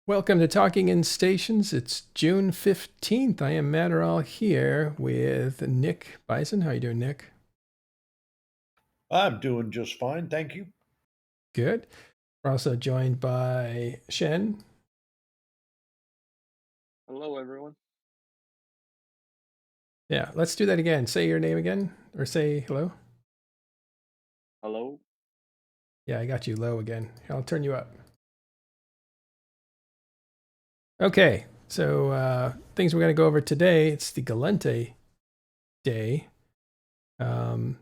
Welcome to Talking in Stations. It's June 15th. I am Matterall here with Nick Bison. How you doing, Nick? I'm doing just fine, thank you. Good. We're also joined by Shen. Hello, everyone. Yeah, let's do that again. Say your name again, or say hello. Hello. Yeah, I got you low again. I'll turn you up. Okay, so things we're going to go over today. It's the Gallente Day. That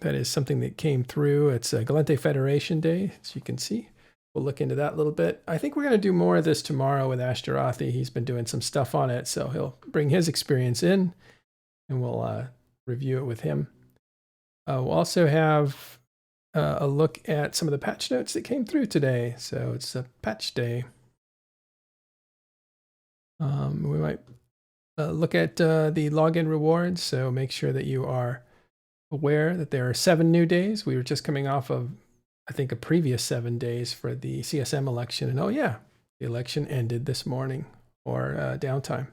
is something that came through. It's a Gallente Federation Day, as you can see. We'll look into that a little bit. I think we're going to do more of this tomorrow with Ashtarothi. He's been doing some stuff on it, so he'll bring his experience in, and we'll review it with him. We'll also have a look at some of the patch notes that came through today. So it's a patch day. We might look at the login rewards, so make sure that you are aware that there are 7 new days. We were just coming off of, I think, a previous 7 days for the CSM election. And oh yeah, the election ended this morning, or downtime.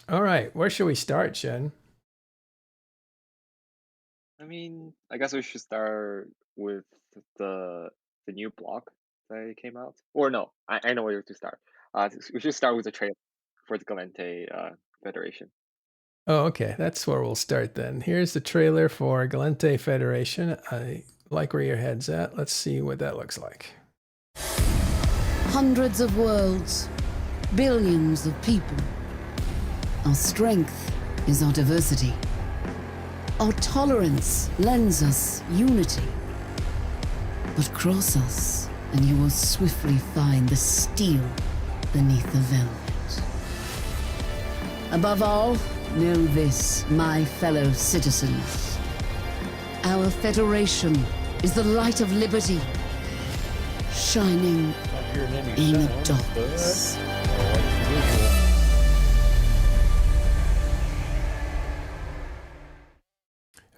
All right, where should we start, Shen? I mean, I guess we should start with the new block that came out. Or no, I know where to start. We should start with the trailer for the Gallente Federation. Oh, okay, that's where we'll start then. Here's the trailer for Gallente Federation. I like where your head's at. Let's see what that looks like. Hundreds of worlds, billions of people. Our strength is our diversity. Our tolerance lends us unity. But cross us, and you will swiftly find the steel beneath the velvet. Above all, know this, my fellow citizens. Our Federation is the light of liberty, shining in the darkness.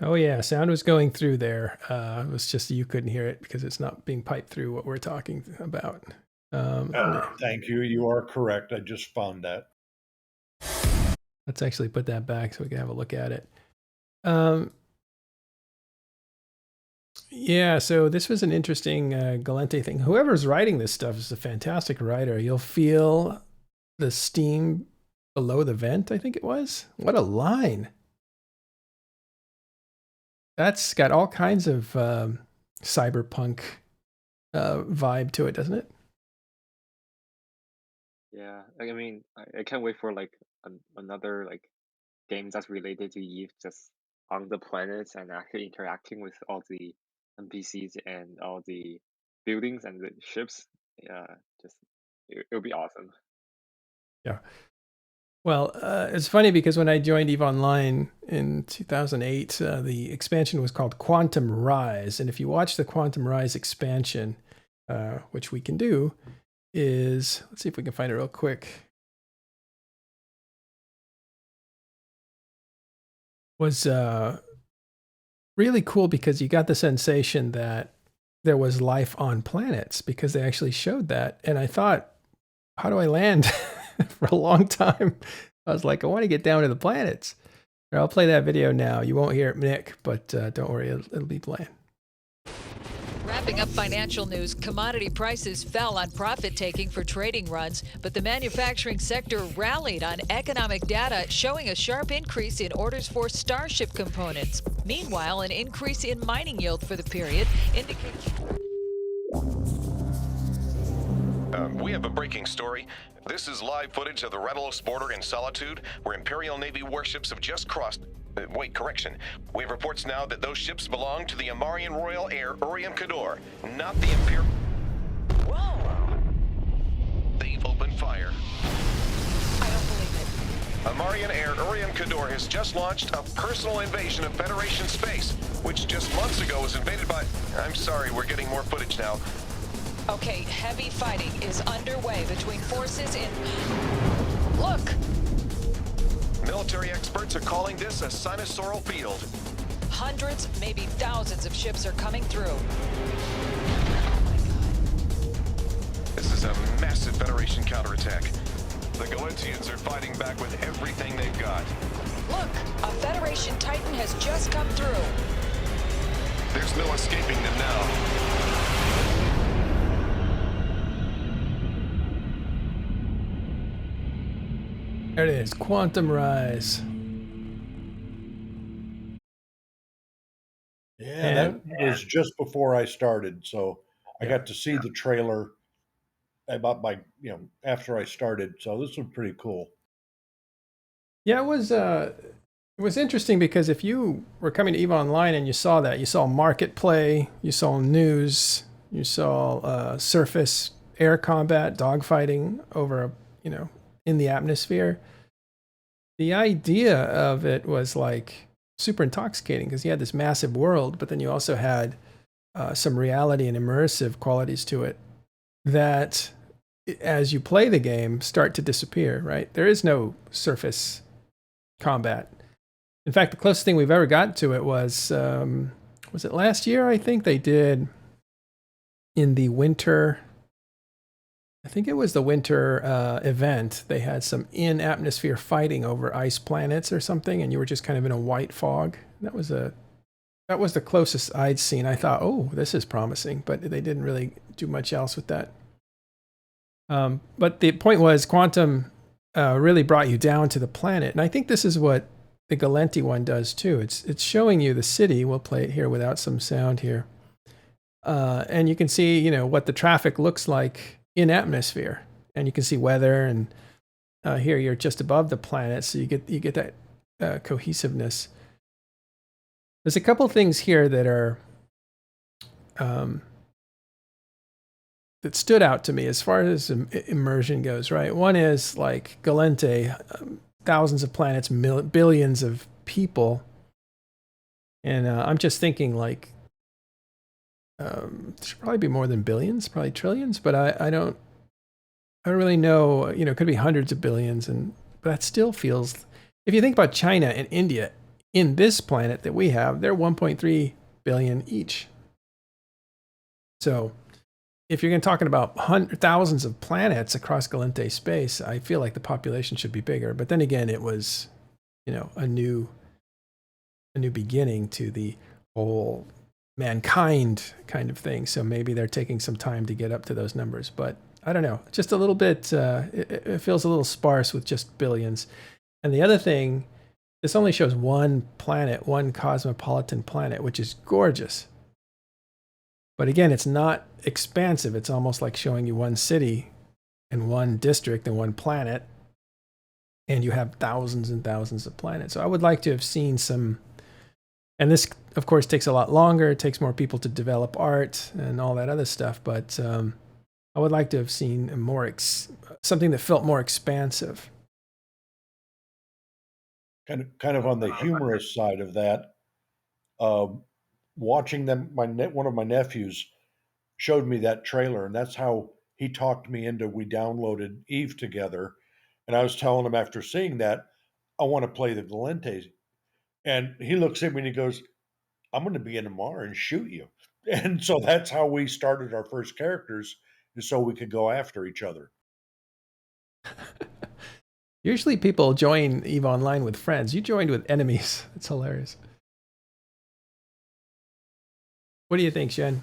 Oh yeah, sound was going through there. It was just you couldn't hear it because it's not being piped through what we're talking about. Thank you. You are correct. I just found that. Let's actually put that back so we can have a look at it. Yeah, so this was an interesting Gallente thing. Whoever's writing this stuff is a fantastic writer. You'll feel the steam below the vent, I think it was. What a line. That's got all kinds of cyberpunk vibe to it, doesn't it? Yeah, I mean, I can't wait for like another like game that's related to Eve, just on the planets and actually interacting with all the NPCs and all the buildings and the ships. Yeah, just it'll be awesome. Yeah. Well, it's funny because when I joined EVE Online in 2008, the expansion was called Quantum Rise. And if you watch the Quantum Rise expansion, which we can do, is, let's see if we can find it real quick. Was really cool because you got the sensation that there was life on planets because they actually showed that. And I thought, how do I land? For a long time, I was like, I want to get down to the planets. I'll play that video now. You won't hear it, Nick, but don't worry, it'll be playing. Wrapping up financial news, commodity prices fell on profit-taking for trading runs, but the manufacturing sector rallied on economic data showing a sharp increase in orders for Starship components. Meanwhile, an increase in mining yield for the period indicates... We have a breaking story. This is live footage of the Rattalos border in Solitude, where Imperial Navy warships have just crossed. Wait, correction. We have reports now that those ships belong to the Amarian Royal Air Urium Cador, not the Imperial. Whoa! They've opened fire. I don't believe it. Amarian Air Urium Cador has just launched a personal invasion of Federation space, which just months ago was invaded by... I'm sorry, we're getting more footage now. Okay, heavy fighting is underway between forces in... Look! Military experts are calling this a sinusoidal field. Hundreds, maybe thousands of ships are coming through. This is a massive Federation counterattack. The Galentians are fighting back with everything they've got. Look, a Federation Titan has just come through. There's no escaping them now. There it is, Quantum Rise. Yeah, that was just before I started, so I got to see the trailer about after I started. So this was pretty cool. Yeah, it was interesting because if you were coming to EVE Online and you saw that, you saw market play, you saw news, you saw surface air combat, dogfighting over, in the atmosphere. The idea of it was like super intoxicating because you had this massive world, but then you also had some reality and immersive qualities to it that, as you play the game, start to disappear, right? There is no surface combat. In fact, the closest thing we've ever gotten to it was it last year? I think they did in the winter. I think it was the winter event. They had some in-atmosphere fighting over ice planets or something, and you were just kind of in a white fog. That was the closest I'd seen. I thought, oh, this is promising, but they didn't really do much else with that. But the point was, Quantum really brought you down to the planet, and I think this is what the Gallente one does too. It's showing you the city. We'll play it here without some sound here, and you can see what the traffic looks like in atmosphere, and you can see weather. And here you're just above the planet, so you get that cohesiveness. There's a couple things here that are that stood out to me as far as immersion goes, right? One is like Gallente, thousands of planets, billions of people. And I'm just thinking like, there should probably be more than billions, probably trillions, but I don't really know, it could be hundreds of billions. But that still feels, if you think about China and India in this planet that we have, they're 1.3 billion each. So if you're talking about thousands of planets across Gallente space, I feel like the population should be bigger. But then again, it was, a new beginning to the whole mankind kind of thing. So maybe they're taking some time to get up to those numbers. But I don't know, just a little bit, it feels a little sparse with just billions. And the other thing, this only shows one planet, one cosmopolitan planet, which is gorgeous. But again, it's not expansive. It's almost like showing you one city and one district and one planet, and you have thousands and thousands of planets. So I would like to have seen some, and this, of course, takes a lot longer. It takes more people to develop art and all that other stuff. But I would like to have seen something that felt more expansive. Kind of on the humorous side of that, watching them, one of my nephews showed me that trailer, and that's how he talked me into, we downloaded EVE together. And I was telling him after seeing that, I want to play the Gallente. And he looks at me and he goes, I'm going to be in tomorrow and shoot you. And so that's how we started our first characters, is so we could go after each other. Usually people join EVE Online with friends. You joined with enemies. It's hilarious. What do you think, Shen?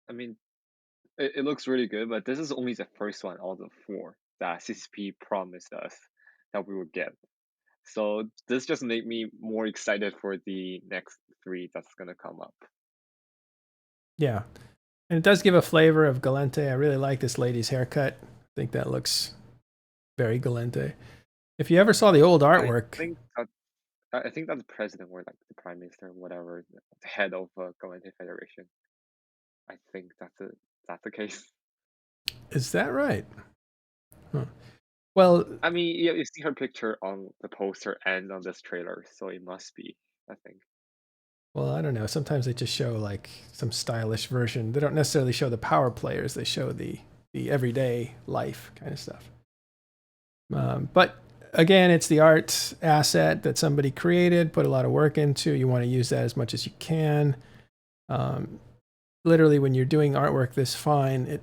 I mean, it looks really good, but this is only the first one out of 4 that CCP promised us that we would get. So this just made me more excited for the next 3 that's going to come up. Yeah. And it does give a flavor of Gallente. I really like this lady's haircut. I think that looks very Gallente. If you ever saw the old artwork, I think that the president or like the prime minister or whatever, the head of Gallente Federation. I think that's the case. Is that right? Huh. Well, I mean, you see her picture on the poster and on this trailer, so it must be, I think. Well, I don't know. Sometimes they just show like some stylish version. They don't necessarily show the power players. They show the everyday life kind of stuff. But again, it's the art asset that somebody created, put a lot of work into. You want to use that as much as you can. Literally, when you're doing artwork this fine,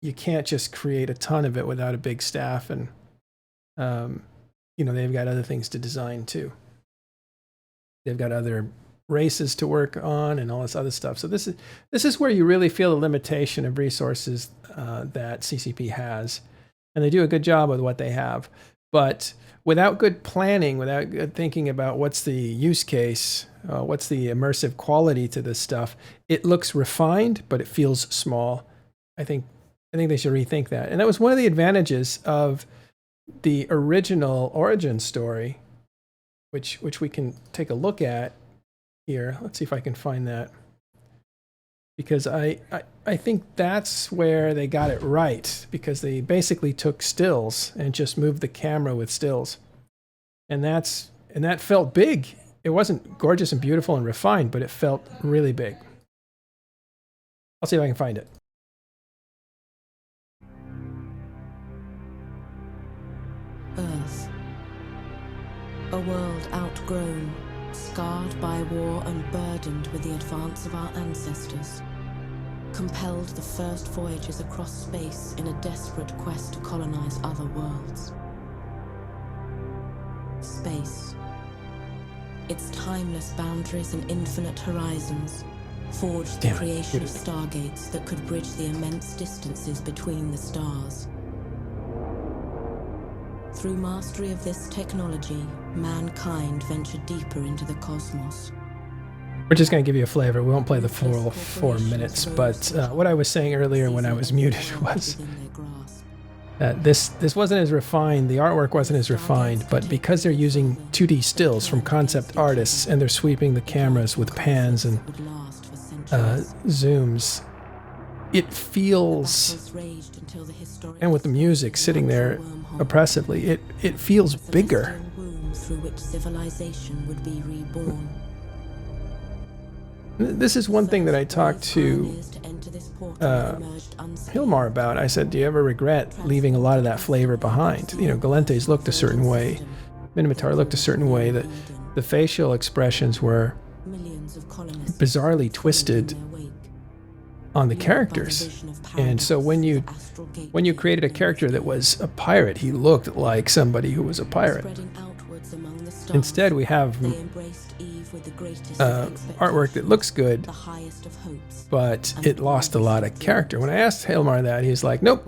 you can't just create a ton of it without a big staff, and you know, they've got other things to design too. They've got other races to work on and all this other stuff. So this is where you really feel the limitation of resources that CCP has, and they do a good job with what they have. But without good planning, without good thinking about what's the use case, what's the immersive quality to this stuff, it looks refined, but it feels small. I think they should rethink that. And that was one of the advantages of the original origin story, which we can take a look at here. Let's see if I can find that, because I think that's where they got it right, because they basically took stills and just moved the camera with stills, and that felt big. It wasn't gorgeous and beautiful and refined, but it felt really big. I'll see if I can find it. Earth. A world outgrown, scarred by war and burdened with the advance of our ancestors, compelled the first voyages across space in a desperate quest to colonize other worlds. Space. Its timeless boundaries and infinite horizons forged the creation of stargates that could bridge the immense distances between the stars. Through mastery of this technology, mankind ventured deeper into the cosmos. We're just going to give you a flavor. We won't play the full 4 minutes, but what I was saying earlier when I was muted was that this wasn't as refined, the artwork wasn't as refined, but because they're using 2D stills from concept artists and they're sweeping the cameras with pans and zooms, it feels, and with the music sitting there oppressively, it feels bigger. Through which civilization would be reborn. This is one thing that I talked to Hilmar about. I said, do you ever regret leaving a lot of that flavor behind? You know, Gallente's looked a certain way, Minotaur looked a certain way, that the facial expressions were bizarrely twisted on the characters. And so when you created a character that was a pirate, he looked like somebody who was a pirate. Instead, we have artwork that looks good, but it lost a lot of character. When I asked Hilmar that, he's like, nope,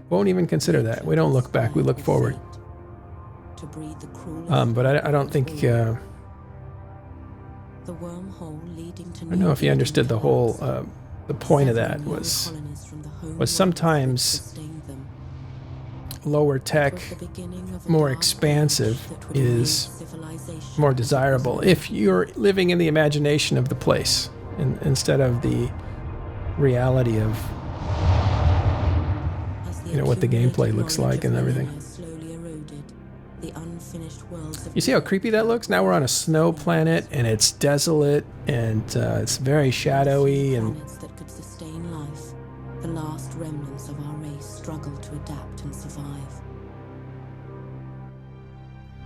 won't even consider that. We don't look back, we look forward. But I don't think, I don't know if he understood the whole, the point of that was sometimes lower tech, more expansive is more desirable if you're living in the imagination of the place instead of the reality of, you know, what the gameplay looks like and everything. You see how creepy that looks? Now we're on a snow planet and it's desolate and it's very shadowy, and the last remnants of our race struggle to adapt and survive.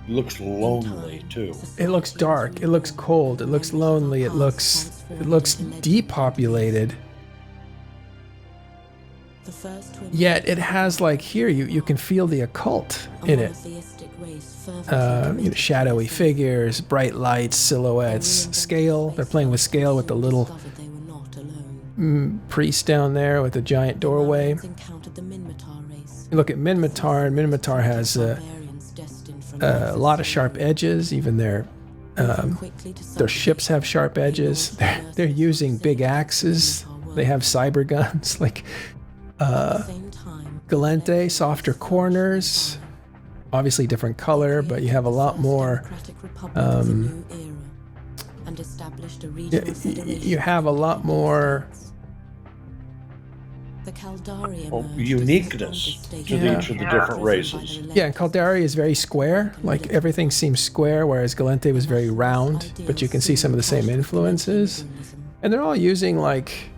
It looks lonely too. It looks dark, it looks cold, it looks lonely, it looks depopulated. Yet it has, like, here you can feel the occult in it. You know, shadowy figures, bright lights, silhouettes, scale. They're playing with scale with the little priest down there with a giant doorway. You look at Minmatar, and Minmatar has a lot of sharp edges. Even their ships have sharp edges. They're using big axes. They have cyber guns. Like Gallente, softer corners. Obviously different color, but you have a lot more. You have a lot more uniqueness to each of the different races. Yeah, and Caldari is very square. Like, everything seems square, whereas Gallente was very round, but you can see some of the same influences. And they're all using, like,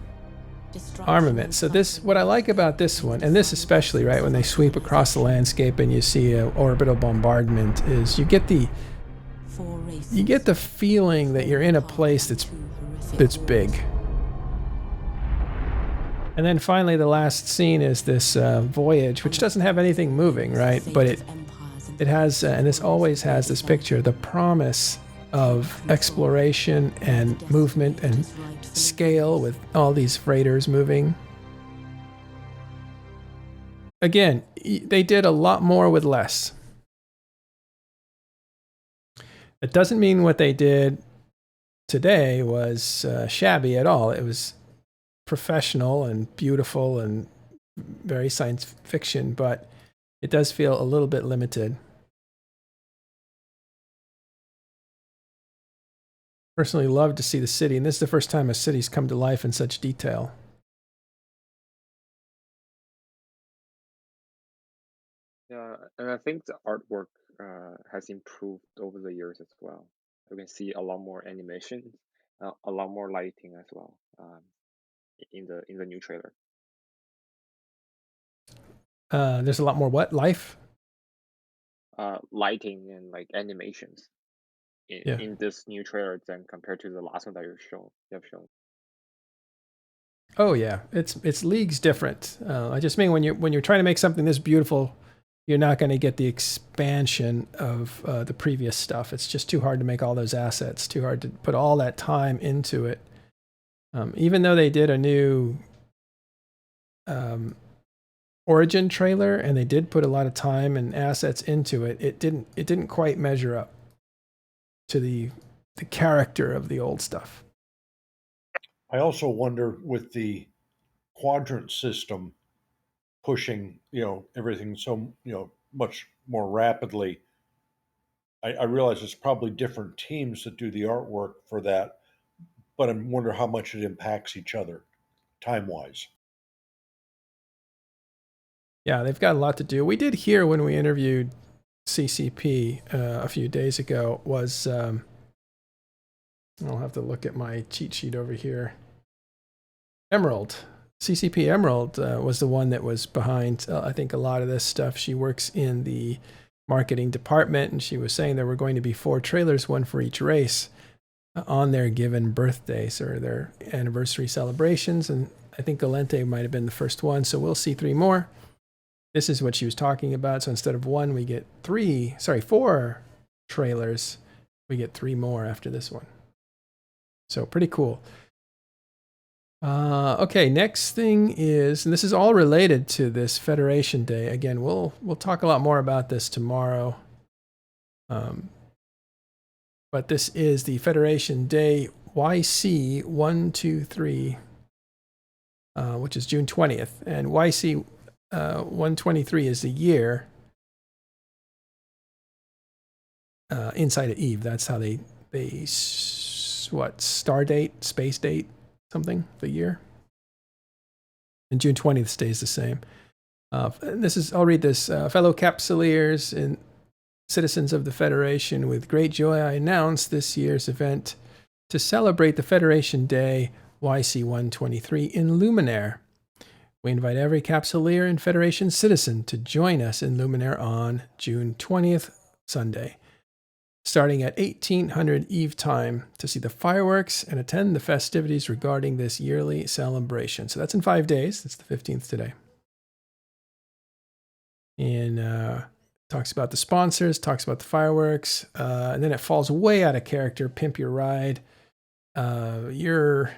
armament. So what I like about this one, and this especially, right, when they sweep across the landscape and you see an orbital bombardment, is you get the feeling that you're in a place that's big. And then finally, the last scene is this voyage, which doesn't have anything moving, right? But it has, and this always has this picture, the promise of exploration and movement and scale with all these freighters moving. Again, they did a lot more with less. It doesn't mean what they did today was shabby at all. It was professional and beautiful and very science fiction, but it does feel a little bit limited. Personally love to see the city, and this is the first time a city's come to life in such detail. Yeah, and I think the artwork has improved over the years as well. You can see a lot more animation, a lot more lighting as well in the new trailer. There's a lot more what? Life? Lighting and like animations Yeah. in this new trailer than compared to the last one that you have shown. Oh yeah, it's leagues different. I just mean when you're trying to make something this beautiful, you're not going to get the expansion of the previous stuff. It's just too hard to make all those assets. Too hard to put all that time into it. Even though they did a new Origin trailer and they did put a lot of time and assets into it, it didn't quite measure up to the character of the old stuff. I also wonder with the quadrant system pushing, everything so, much more rapidly. I realize it's probably different teams that do the artwork for that, but I wonder how much it impacts each other time wise. Yeah, they've got a lot to do. We did hear when we interviewed CCP a few days ago was, I'll have to look at my cheat sheet over here. Emerald. CCP Emerald was the one that was behind, I think, a lot of this stuff. She works in the marketing department, and she was saying there were going to be 4 trailers, one for each race, on their given birthdays or their anniversary celebrations. And I think Gallente might have been the first one, so we'll see 3 more. This is what she was talking about. So instead of 1, we get 4 trailers. We get 3 more after this one. So pretty cool. Okay, next thing is, and this is all related to this Federation Day. Again, we'll talk a lot more about this tomorrow. But this is the Federation Day YC 123, which is June 20th. And YC 123 is the year inside of Eve. That's how they star date, space date, something, the year. And June 20th stays the same. I'll read this. Fellow Capsuleers and citizens of the Federation, with great joy I announce this year's event to celebrate the Federation Day YC 123 in Luminaire. We invite every Capsuleer and Federation citizen to join us in Luminaire on June 20th, Sunday, starting at 1800 Eve time, to see the fireworks and attend the festivities regarding this yearly celebration. So that's in 5 days. It's the 15th today. And talks about the sponsors, talks about the fireworks, and then it falls way out of character. Pimp Your Ride. Your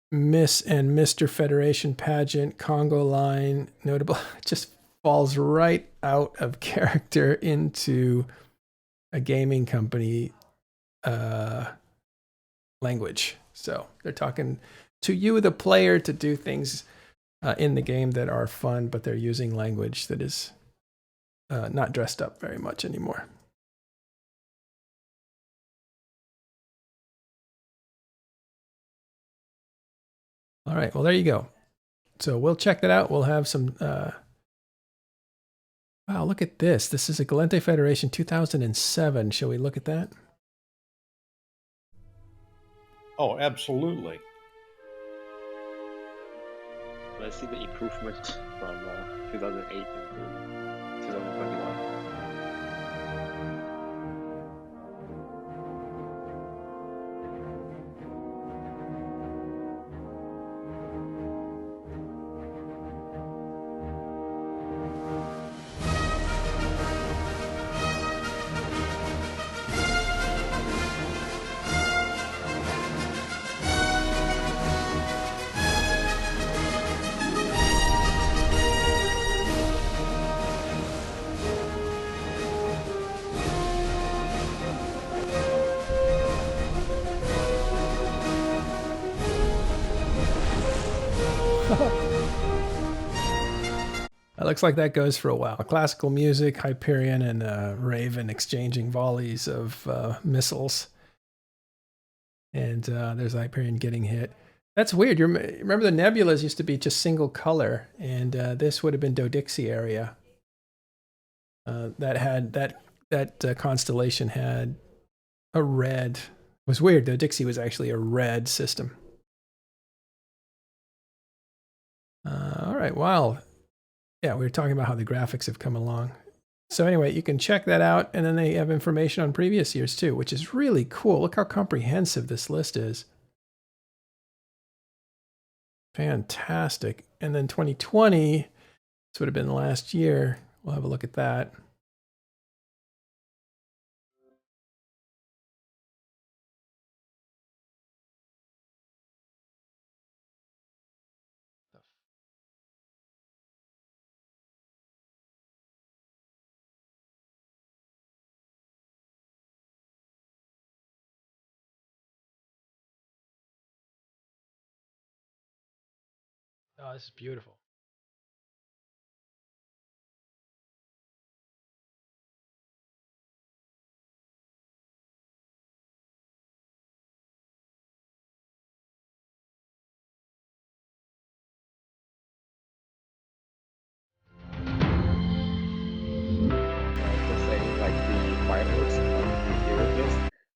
Miss and Mr. Federation pageant, Congo line, notable, just falls right out of character into a gaming company language. So they're talking to you, the player, to do things in the game that are fun, but they're using language that is not dressed up very much anymore. All right, well, there you go. So we'll check that out. We'll have some... Wow, look at this. This is a Gallente Federation 2007. Shall we look at that? Oh, absolutely. Let's see the improvement from 2008 into 2021. It looks like that goes for a while. Classical music, Hyperion and Raven exchanging volleys of missiles. And there's Hyperion getting hit. That's weird. Remember the nebulas used to be just single color, and this would have been Dodixie area. That constellation had a red. It was weird. Dodixie was actually a red system. All right. Wow. Yeah, we were talking about how the graphics have come along. So anyway, you can check that out, and then they have information on previous years too, which is really cool. Look how comprehensive this list is. Fantastic. And then 2020, this would have been last year. We'll have a look at that. Oh, this is beautiful.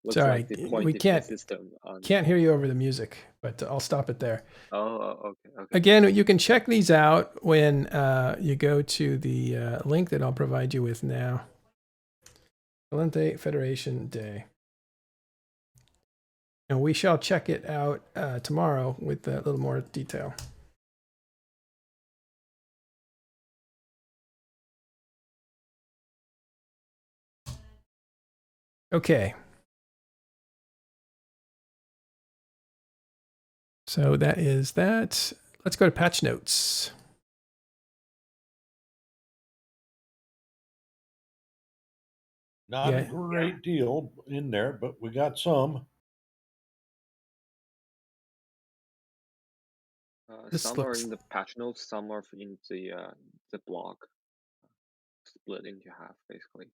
Looks Sorry, like the point we defense system can't hear you over the music, but I'll stop it there. Oh, okay. Again, you can check these out when you go to the link that I'll provide you with now. Gallente Federation Day. And we shall check it out tomorrow with a little more detail. Okay. So that is that. Let's go to patch notes. Not a great deal in there, but we got some. Some are in the patch notes, some are in the blog, split into half, basically.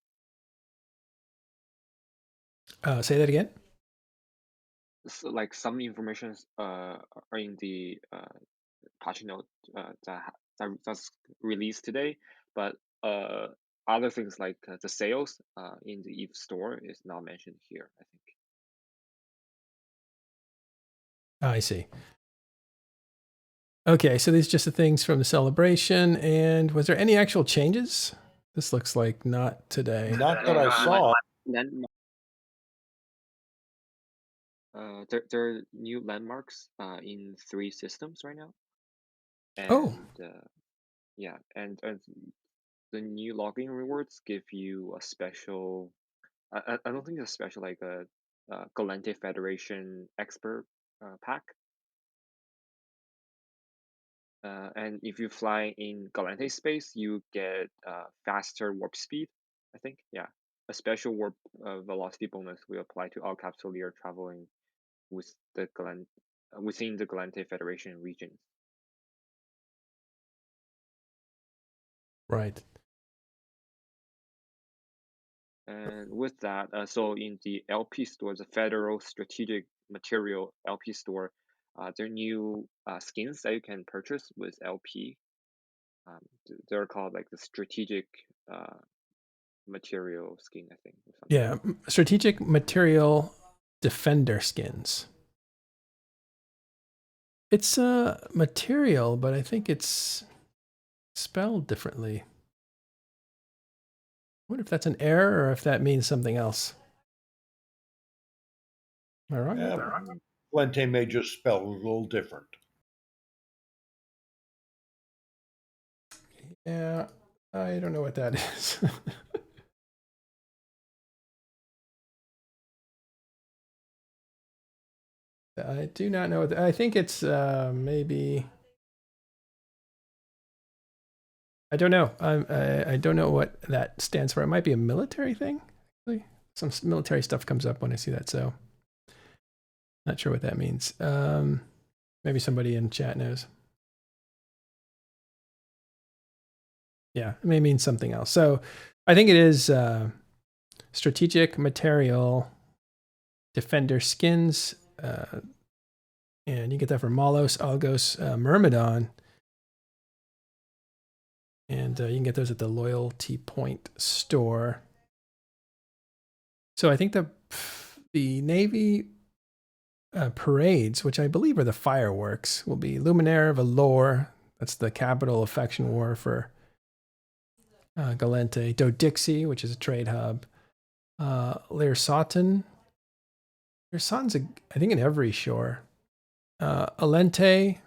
Say that again. So, like some information are in the patch note that's released today, but other things like the sales in the EVE store is not mentioned here, I think. I see. Okay, so these are just the things from the celebration. And was there any actual changes? This looks like not today. Not that I saw. There are new landmarks in 3 systems right now. And, yeah, and the new login rewards give you a special. I don't think it's special, like a Gallente Federation expert pack. And if you fly in Gallente space, you get faster warp speed, I think. Yeah, a special warp velocity bonus will apply to all Capsuleers traveling with the within the Gallente Federation region. Right. And with that, so in the LP store, the Federal Strategic Material LP store, there are new skins that you can purchase with LP. They're called like the Strategic Material skin, I think. Or something. Yeah, Strategic Material Defender skins. It's a material, but I think it's spelled differently. I wonder if that's an error or if that means something else. Am I wrong? Yeah, Gallente may just spell a little different. Yeah, I don't know what that is. I do not know. I think it's maybe. I don't know. I don't know what that stands for. It might be a military thing. Actually, some military stuff comes up when I see that. So, not sure what that means. Maybe somebody in chat knows. Yeah, it may mean something else. So I think it is strategic material defender skins. And you get that from Malos, Algos, Myrmidon. And you can get those at the Loyalty Point store. So I think the Navy parades, which I believe are the fireworks, will be Luminaire, Valor. That's the capital of Faction War for Gallente. Dodixie, which is a trade hub. Learsotten. Learsotten's, I think, in every shore. Alente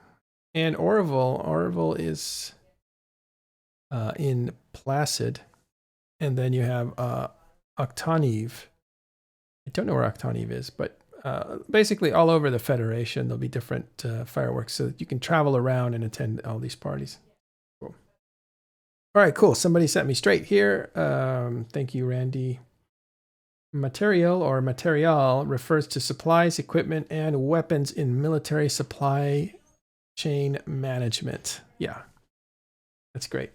and Orville. Orville is in Placid. And then you have Octanive. I don't know where Octanive is, but basically all over the Federation, there'll be different fireworks so that you can travel around and attend all these parties. Cool. All right, cool. Somebody set me straight here. Thank you, Randy. Material or material refers to supplies, equipment, and weapons in military supply chain management. Yeah, that's great.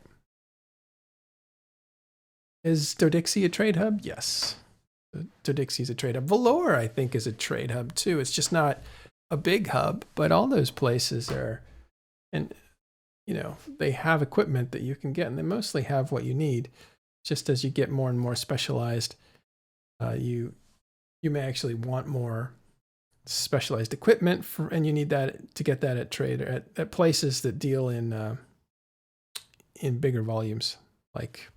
Is Dodixie a trade hub? Yes. Dodixie is a trade hub. Valor, I think, is a trade hub too. It's just not a big hub, but all those places are, and they have equipment that you can get, and they mostly have what you need. Just as you get more and more specialized, you may actually want more specialized equipment and you need that to get that at trade or at places that deal in bigger volumes, like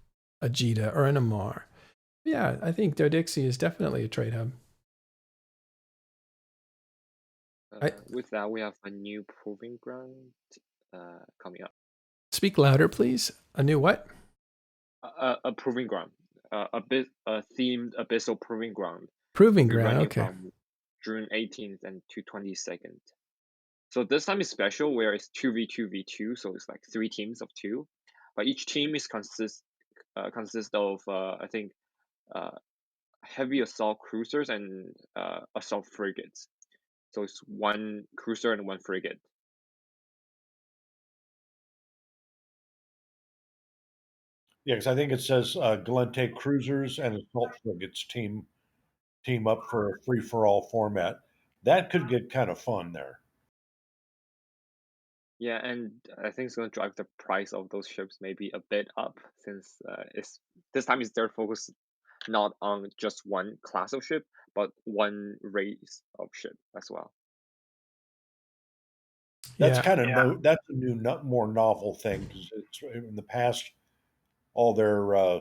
Ajita or an Amar. Yeah, I think Dodixie is definitely a trade hub. With that, we have a new proving ground coming up. Speak louder, please. A new what? A proving ground. A themed abyssal proving ground. Proving ground, okay. From June 18th and to 22nd. So this time is special where it's 2v2v2, so it's like 3 teams of 2. But each team is consists of I think heavy assault cruisers and assault frigates. So it's 1 cruiser and 1 frigate. Yeah, because I think it says Gallente cruisers and assault frigates team up for a free for all format. That could get kind of fun there. Yeah, and I think it's going to drive the price of those ships maybe a bit up, since this time is their focus not on just one class of ship, but one race of ship as well. That's kind of that's a new, more novel thing, because in the past, all their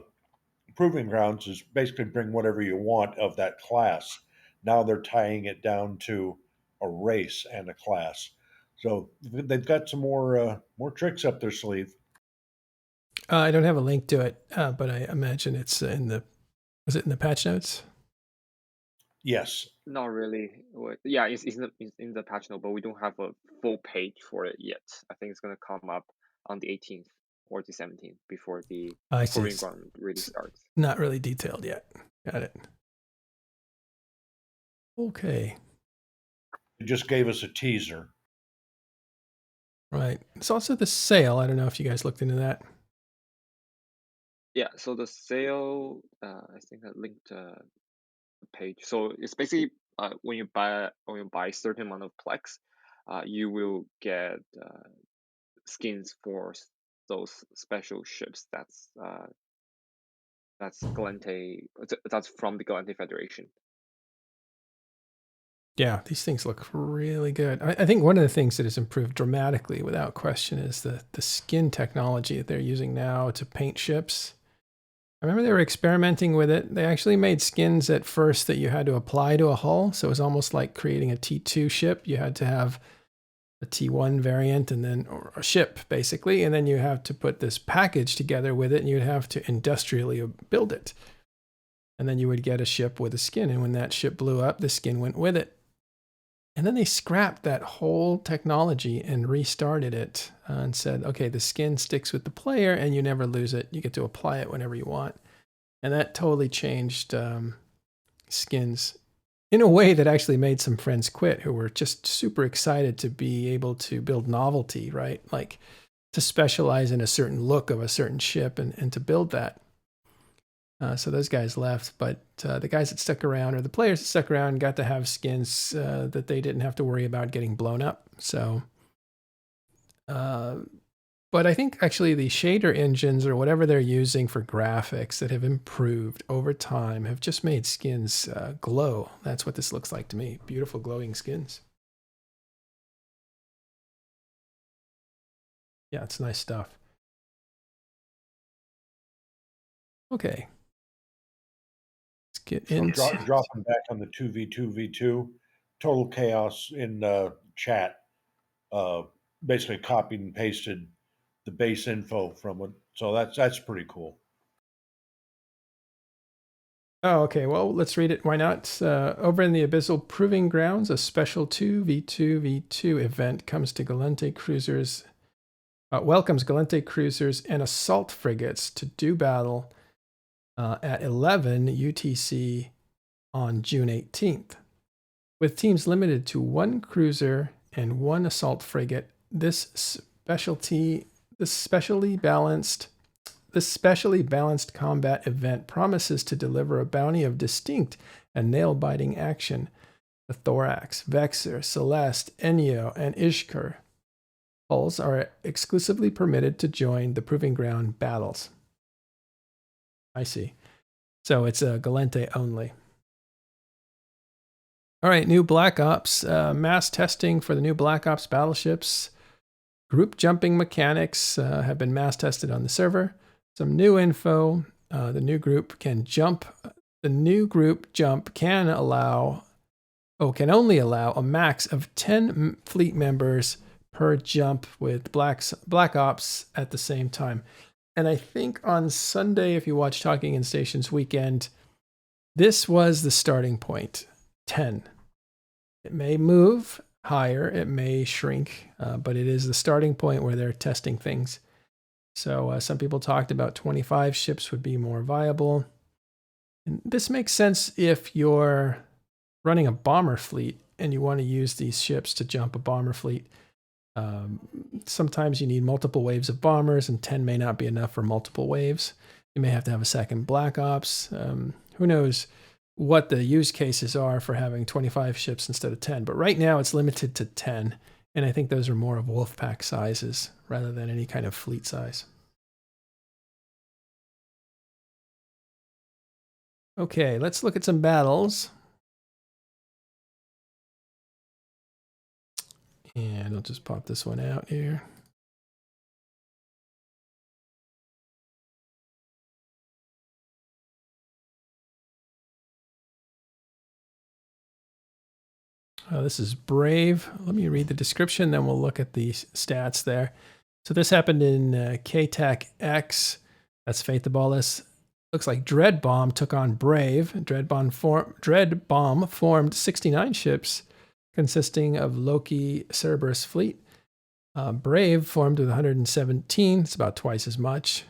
proving grounds is basically bring whatever you want of that class. Now they're tying it down to a race and a class. So they've got some more tricks up their sleeve. I don't have a link to it, but I imagine it's was it in the patch notes? Yes. Not really. Yeah, it's in the patch note, but we don't have a full page for it yet. I think it's going to come up on the 18th or the 17th before the proving ground really starts. Not really detailed yet. Got it. Okay. It just gave us a teaser. Right. It's also the sale. I don't know if you guys looked into that. Yeah, so the sale, I think I linked the page. So it's basically when you buy a certain amount of Plex, you will get skins for those special ships. That's Gallente. That's from the Gallente Federation. Yeah, these things look really good. I think one of the things that has improved dramatically, without question, is the skin technology that they're using now to paint ships. I remember they were experimenting with it. They actually made skins at first that you had to apply to a hull. So it was almost like creating a T2 ship. You had to have a T1 variant and then, or a ship basically. And then you have to put this package together with it and you'd have to industrially build it. And then you would get a ship with a skin. And when that ship blew up, the skin went with it. And then they scrapped that whole technology and restarted it and said, okay, the skin sticks with the player and you never lose it. You get to apply it whenever you want. And that totally changed skins in a way that actually made some friends quit who were just super excited to be able to build novelty, right? Like to specialize in a certain look of a certain ship and to build that. So those guys left, but the guys that stuck around, or the players that stuck around, got to have skins that they didn't have to worry about getting blown up. So, but I think actually the shader engines or whatever they're using for graphics that have improved over time have just made skins glow. That's what this looks like to me. Beautiful glowing skins. Yeah, it's nice stuff. Okay. Let's get into... Dropping back on the 2v2v2, total chaos in chat. Basically copied and pasted the base info from it. So that's pretty cool. Oh, okay. Well, let's read it. Why not? Over in the Abyssal Proving Grounds, a special 2v2v2 event comes to Gallente cruisers. Welcomes Gallente cruisers and assault frigates to do battle at 11 UTC on June 18th. With teams limited to 1 cruiser and 1 assault frigate, this specially balanced combat event promises to deliver a bounty of distinct and nail-biting action. The Thorax, Vexer, Celeste, Enyo, and Ishkur hulls are exclusively permitted to join the Proving Ground battles. I see. So it's Gallente only. All right, new BlackOps. Mass testing for the new BlackOps battleships. Group jumping mechanics have been mass tested on the server. Some new info. The new group can jump. The new group jump can only allow a max of 10 fleet members per jump with BlackOps at the same time. And I think on Sunday, if you watch Talking in Stations Weekend, this was the starting point, 10. It may move higher, it may shrink, but it is the starting point where they're testing things. So some people talked about 25 ships would be more viable. And this makes sense if you're running a bomber fleet and you want to use these ships to jump a bomber fleet. Sometimes you need multiple waves of bombers, and 10 may not be enough for multiple waves. You may have to have a second BlackOps. Who knows what the use cases are for having 25 ships instead of 10. But right now it's limited to 10. And I think those are more of Wolfpack sizes rather than any kind of fleet size. Okay, let's look at some battles. And I'll just pop this one out here. This is Brave. Let me read the description, then we'll look at the stats there. So this happened in KTAC X. That's Faith the Ballas. Looks like Dread Bomb took on Brave. Dread Bomb formed 69 ships, consisting of Loki Cerberus fleet. Brave formed with 117. It's about twice as much.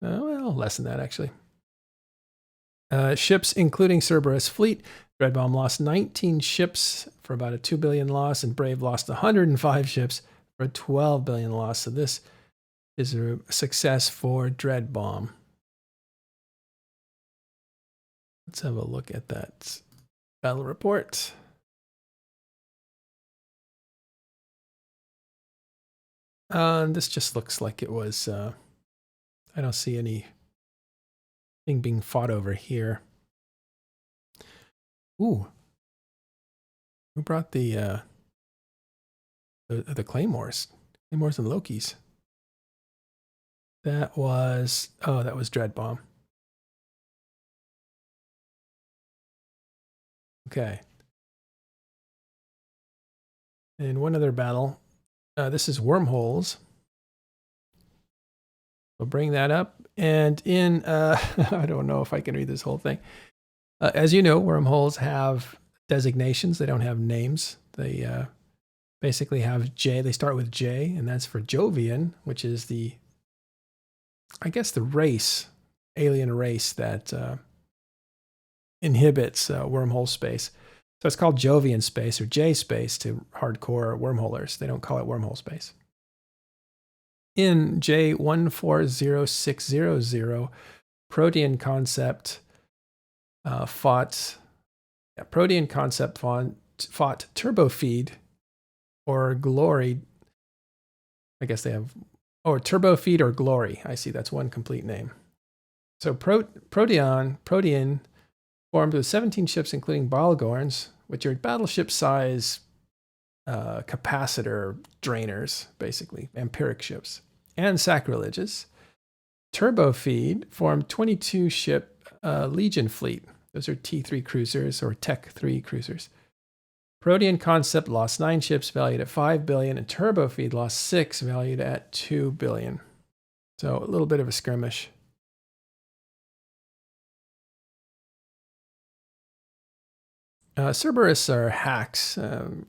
Well, less than that, actually. Ships, including Cerberus fleet. Dread Bomb lost 19 ships for about a 2 billion loss, and Brave lost 105 ships for a 12 billion loss. So this is a success for Dread Bomb. Let's have a look at that battle report. This just looks like it was, I don't see anything being fought over here. Ooh. Who brought the Claymores? Claymores and Lokis. That was Dread Bomb. Okay. And one other battle. This is Wormholes. We'll bring that up. And in, I don't know if I can read this whole thing. As you know, Wormholes have designations. They don't have names. They basically have J. They start with J, and that's for Jovian, which is the, I guess, the race, alien race that inhibits wormhole space. So it's called Jovian space or J space to hardcore wormholers. They don't call it wormhole space. in J140600, Protean Concept fought Turbofeed or Glory. I guess they have, or Turbofeed or Glory. I see, that's one complete name. So Protean formed with 17 ships, including Balgorns, which are battleship size capacitor drainers, basically, Empiric ships, and Sacrileges. Turbofeed formed 22 ship Legion fleet. Those are T3 cruisers or Tech 3 cruisers. Protean Concept lost 9 ships valued at $5 billion, and Turbofeed lost 6 valued at $2 billion. So a little bit of a skirmish. Cerberus are hacks,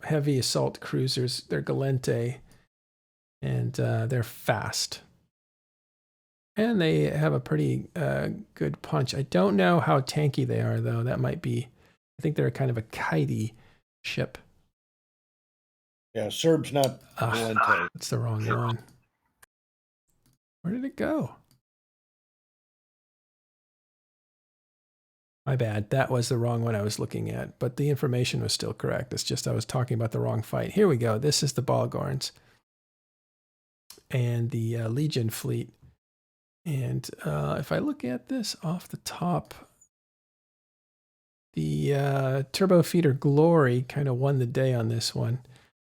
heavy assault cruisers. They're Gallente, and they're fast. And they have a pretty good punch. I don't know how tanky they are, though. That might be, I think they're kind of a kitey ship. Yeah, Serb's not Gallente. That's the wrong one. Where did it go? My bad. That was the wrong one I was looking at, but the information was still correct. It's just I was talking about the wrong fight. Here we go. This is the Balgorns and the Legion fleet. And if I look at this off the top, the Turbofeeder Glory kind of won the day on this one.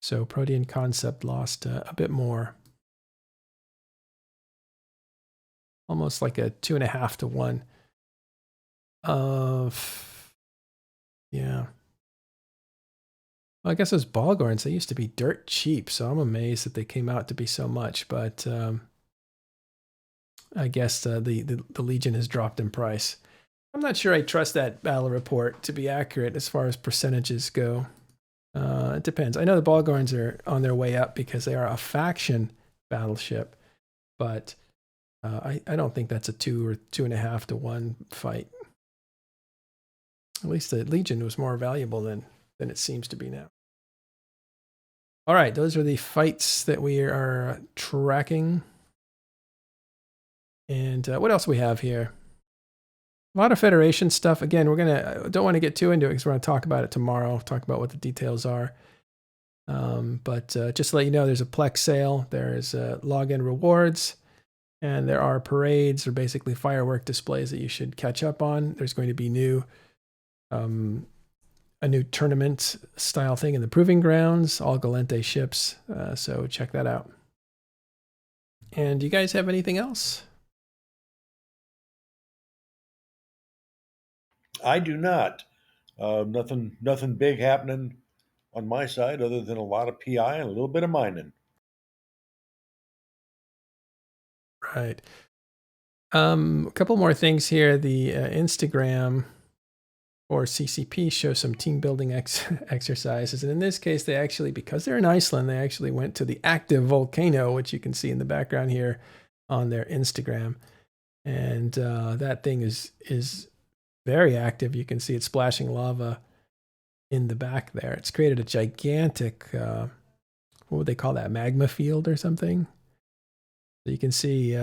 So Protean Concept lost a bit more. Almost like a 2.5 to 1. Yeah. Well, I guess those Balgorns, they used to be dirt cheap, so I'm amazed that they came out to be so much, but I guess the Legion has dropped in price. I'm not sure I trust that battle report to be accurate as far as percentages go. It depends. I know the Balgorns are on their way up because they are a faction battleship, but I don't think that's a 2 or 2.5 to 1 fight. At least the Legion was more valuable than it seems to be now. All right, those are the fights that we are tracking. And what else we have here? A lot of Federation stuff. Again, don't want to get too into it because we're going to talk about it tomorrow, talk about what the details are. But just to let you know, there's a Plex sale, there's login rewards, and there are parades or basically firework displays that you should catch up on. There's going to be a new tournament style thing in the Proving Grounds, all Gallente ships, so check that out. And do you guys have anything else? I do not. Nothing big happening on my side other than a lot of PI and a little bit of mining. Right. A couple more things here. The Instagram or CCP shows some team building exercises. And in this case, they actually, because they're in Iceland, they actually went to the active volcano, which you can see in the background here on their Instagram. And that thing is very active. You can see it splashing lava in the back there. It's created a gigantic, what would they call that? Magma field or something? So you can see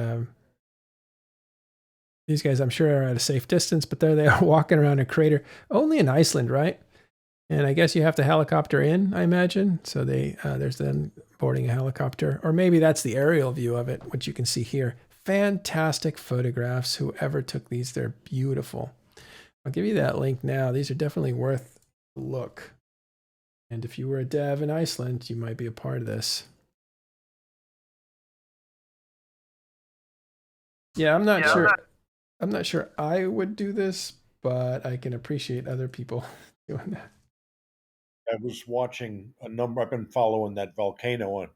these guys, I'm sure, are at a safe distance, but there they are walking around a crater. Only in Iceland, right? And I guess you have to helicopter in, I imagine. So there's them boarding a helicopter. Or maybe that's the aerial view of it, which you can see here. Fantastic photographs. Whoever took these, they're beautiful. I'll give you that link now. These are definitely worth a look. And if you were a dev in Iceland, you might be a part of this. Yeah, I'm not sure. I'm not sure I would do this, but I can appreciate other people doing that. I was watching a number. I've been following that volcano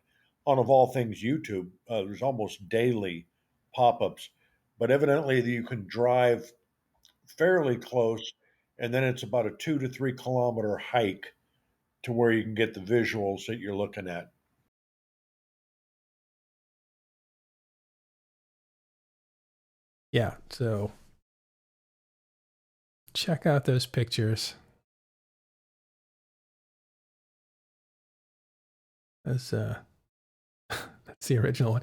on of all things YouTube. There's almost daily pop-ups, but evidently you can drive fairly close, and then it's about a 2 to 3 kilometer hike to where you can get the visuals that you're looking at. Yeah, so check out those pictures. That's It's the original one.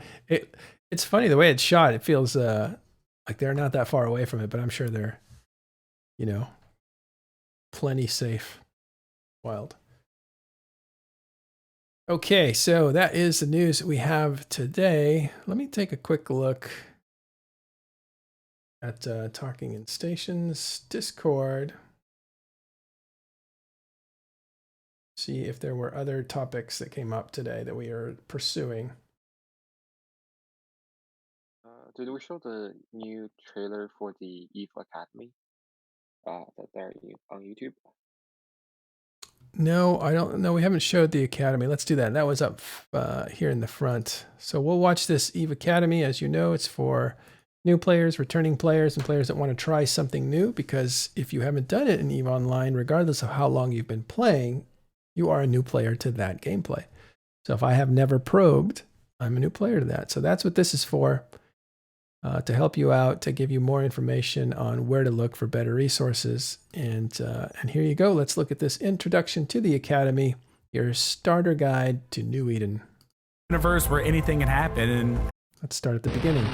It's funny the way it's shot. It feels like they're not that far away from it, but I'm sure they're, you know, plenty safe. Wild. Okay, so that is the news we have today. Let me take a quick look at Talking in Stations Discord. See if there were other topics that came up today that we are pursuing. Did we show the new trailer for the EVE Academy? That they're on YouTube? No, I don't know. We haven't showed the Academy. Let's do that. That was up here in the front. So we'll watch this EVE Academy. As you know, it's for new players, returning players, and players that want to try something new. Because if you haven't done it in EVE Online, regardless of how long you've been playing, you are a new player to that gameplay. So if I have never probed, I'm a new player to that. So that's what this is for. To help you out, to give you more information on where to look for better resources. And here you go. Let's look at this Introduction to the Academy, your starter guide to New Eden. Universe where anything can happen. And let's start at the beginning.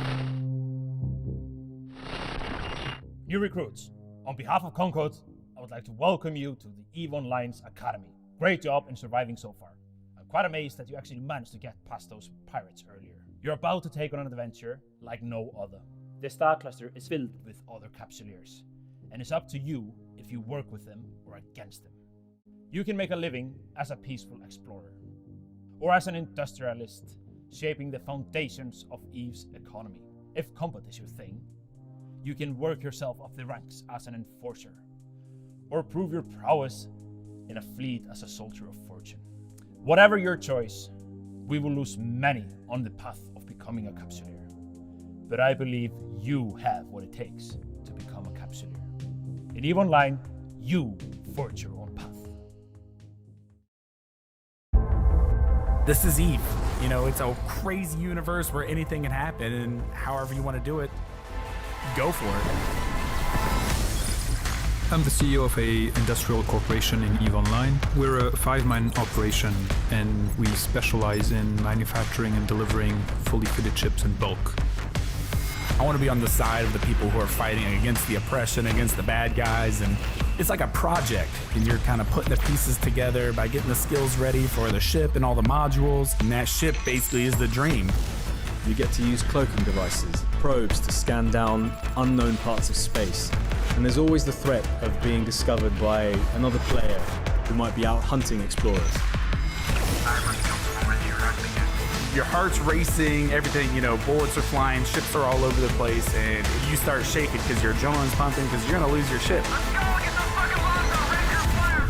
New recruits, on behalf of Concord, I would like to welcome you to the EVE Online's Academy. Great job in surviving so far. I'm quite amazed that you actually managed to get past those pirates earlier. You're about to take on an adventure like no other. This star cluster is filled with other Capsuleers, and it's up to you if you work with them or against them. You can make a living as a peaceful explorer, or as an industrialist, shaping the foundations of EVE's economy. If combat is your thing, you can work yourself up the ranks as an enforcer, or prove your prowess in a fleet as a soldier of fortune. Whatever your choice, we will lose many on the path of becoming a Capsuleer. But I believe you have what it takes to become a Capsuleer. In EVE Online, you forge your own path. this is EVE. You know, it's a crazy universe where anything can happen, and however you want to do it, go for it. I'm the CEO of a industrial corporation in EVE Online. We're a 5-man operation, and we specialize in manufacturing and delivering fully fitted chips in bulk. I want to be on the side of the people who are fighting against the oppression, against the bad guys, and it's like a project, and you're kind of putting the pieces together by getting the skills ready for the ship and all the modules, and that ship basically is the dream. You get to use cloaking devices, probes to scan down unknown parts of space, and there's always the threat of being discovered by another player who might be out hunting explorers. Your heart's racing, everything, you know, bullets are flying, ships are all over the place, and you start shaking because your adrenaline's pumping because you're gonna lose your ship. Let's go! Get the fucking launcher! Ranger fire!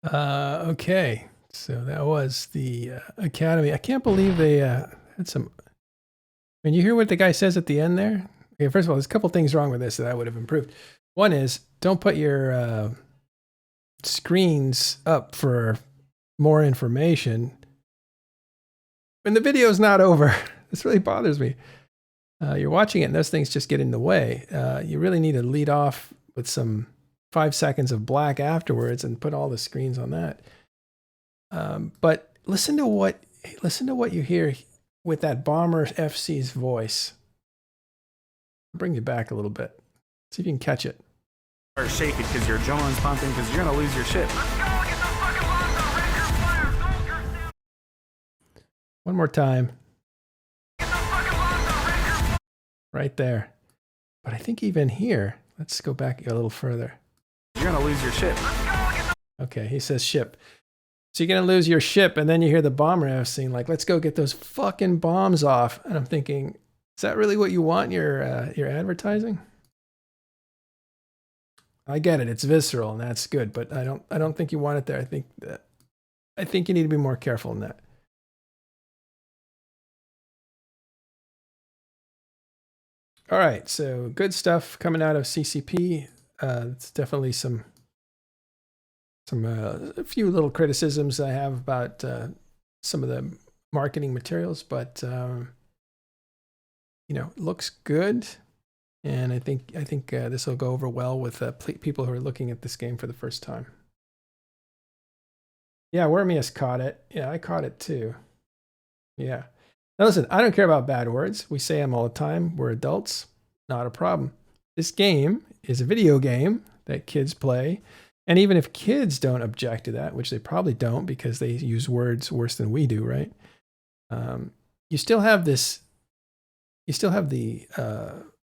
Soldiers stand by! Okay, so that was the Academy. I can't believe they had some... I mean, you hear what the guy says at the end there? Okay, first of all, there's a couple things wrong with this that I would have improved. One is, don't put your screens up for more information when the video's not over. This really bothers me. You're watching it and those things just get in the way. You really need to lead off with some 5 seconds of black afterwards and put all the screens on that. But listen to what you hear with that Bomber FC's voice. I'll bring you back a little bit. See if you can catch it. Start shaking because your adrenaline's pumping because you're gonna lose your ship. Let's go! Get the fucking launcher! Ranger fire! Soldiers stand One more time. Get the fucking launcher! Ranger Right there. But I think even here, let's go back a little further. You're gonna lose your ship. Let's go! Get the Okay, he says ship. So you're going to lose your ship, and then you hear the bomber FC like, let's go get those fucking bombs off. And I'm thinking, is that really what you want in your advertising? I get it, it's visceral, and that's good, but I don't think you want it there. I think you need to be more careful in that. All right, so good stuff coming out of CCP. It's definitely a few little criticisms I have about some of the marketing materials, but you know, looks good. And I think this will go over well with people who are looking at this game for the first time. Yeah, Wormius caught it. Yeah, I caught it too. Yeah. Now listen, I don't care about bad words. We say them all the time. We're adults. Not a problem. This game is a video game that kids play. And even if kids don't object to that, which they probably don't because they use words worse than we do, right? You still have this, you still have the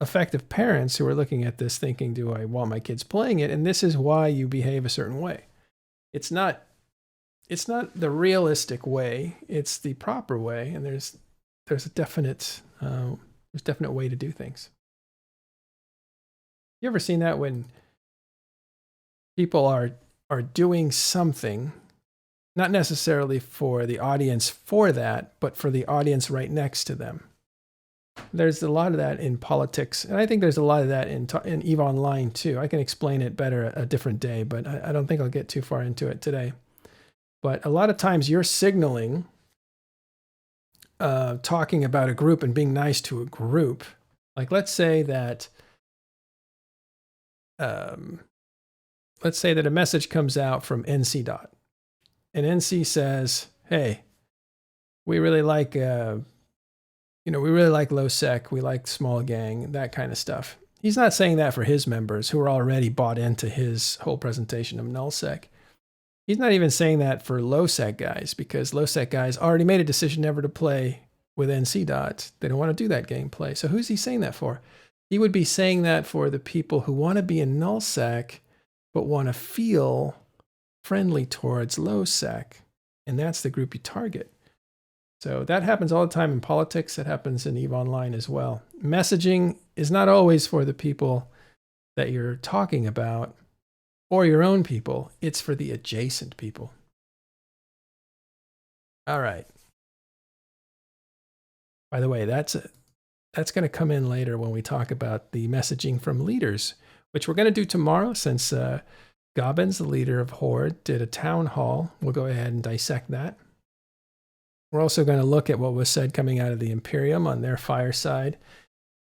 effective parents who are looking at this thinking, do I want my kids playing it? And this is why you behave a certain way. It's not the realistic way, it's the proper way. And there's a definite way to do things. You ever seen that when people are doing something, not necessarily for the audience for that, but for the audience right next to them? There's a lot of that in politics, and I think there's a lot of that in EVE Online too. I can explain it better a different day, but I don't think I'll get too far into it today. But a lot of times you're signaling, talking about a group and being nice to a group. Like let's say that a message comes out from NC Dot, and NC says, "Hey, we really like low sec, we like small gang, that kind of stuff." He's not saying that for his members who are already bought into his whole presentation of nullsec. He's not even saying that for low sec guys, because low sec guys already made a decision never to play with NC Dot. They don't want to do that gameplay. So who's he saying that for? He would be saying that for the people who want to be in nullsec but want to feel friendly towards low sec, and that's the group you target. So that happens all the time in politics. It happens in EVE Online as well. Messaging is not always for the people that you're talking about or your own people. It's for the adjacent people. All right. By the way, that's going to come in later when we talk about the messaging from leaders, which we're going to do tomorrow since Gobbins, the leader of Horde, did a town hall. We'll go ahead and dissect that. We're also going to look at what was said coming out of the Imperium on their fireside,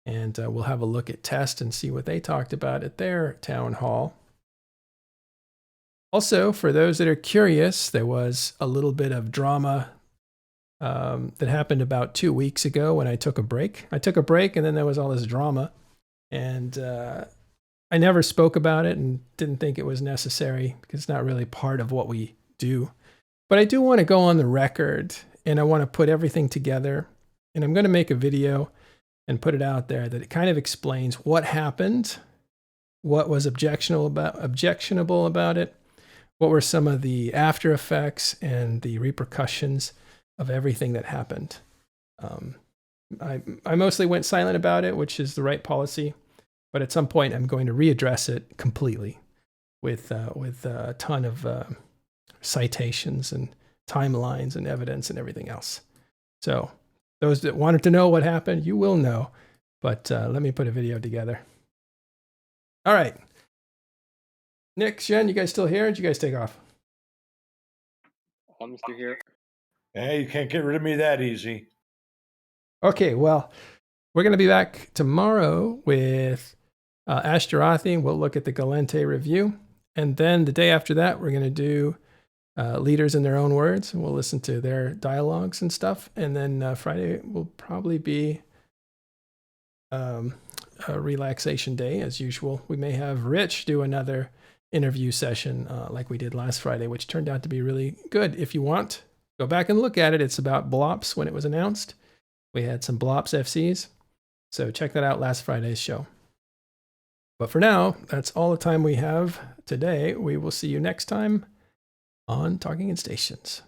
and we'll have a look at Test and see what they talked about at their town hall. Also, for those that are curious, there was a little bit of drama that happened about 2 weeks ago when I took a break. I took a break, and then there was all this drama, and I never spoke about it and didn't think it was necessary because it's not really part of what we do. But I do want to go on the record, and I want to put everything together, and I'm going to make a video and put it out there that it kind of explains what happened, what was objectionable about it, what were some of the after effects and the repercussions of everything that happened. I mostly went silent about it, which is the right policy, but at some point I'm going to readdress it completely with a ton of citations and timelines and evidence and everything else. So those that wanted to know what happened, you will know, but let me put a video together. All right. Nick, Shen, you guys still here? Or did you guys take off? I'm still here. Hey, you can't get rid of me that easy. Okay, well, we're going to be back tomorrow with Ashtarothi. We'll look at the Gallente review. And then the day after that, we're going to do leaders in their own words. We'll listen to their dialogues and stuff. And then Friday will probably be a relaxation day as usual. We may have Rich do another interview session like we did last Friday, which turned out to be really good. If you want, go back and look at it. It's about Blops when it was announced. We had some Blops FCs. So check that out, last Friday's show. But for now, that's all the time we have today. We will see you next time on Talking in Stations.